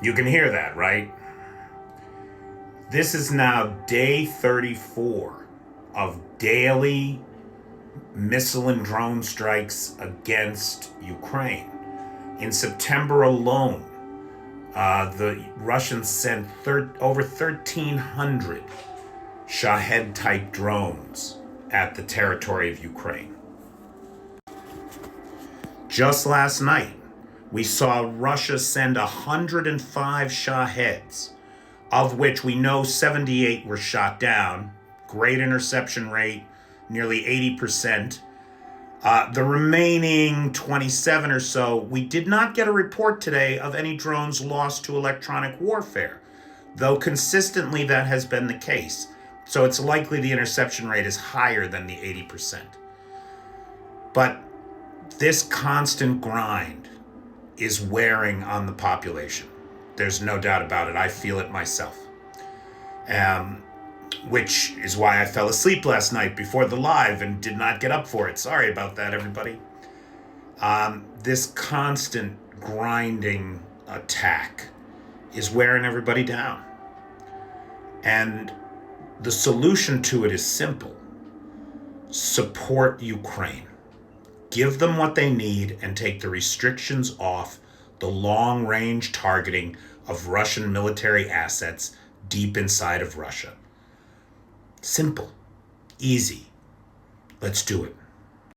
You can hear that, right? This is now day 34 of daily missile and drone strikes against Ukraine. In September alone, the Russians sent over 1,300 Shahed-type drones at the territory of Ukraine. Just last night, we saw Russia send 105 Shaheds, of which we know 78 were shot down. Great interception rate, nearly 80%. The remaining 27 or so, we did not get a report today of any drones lost to electronic warfare, though consistently that has been the case. So it's likely the interception rate is higher than the 80%. But this constant grind is wearing on the population. There's no doubt about it. I feel it myself. Which is why I fell asleep last night before the live and did not get up for it. Sorry about that, everybody. This constant grinding attack is wearing everybody down. And the solution to it is simple. Support Ukraine. Give them what they need and take the restrictions off the long-range targeting of Russian military assets deep inside of Russia. Simple. Easy. Let's do it.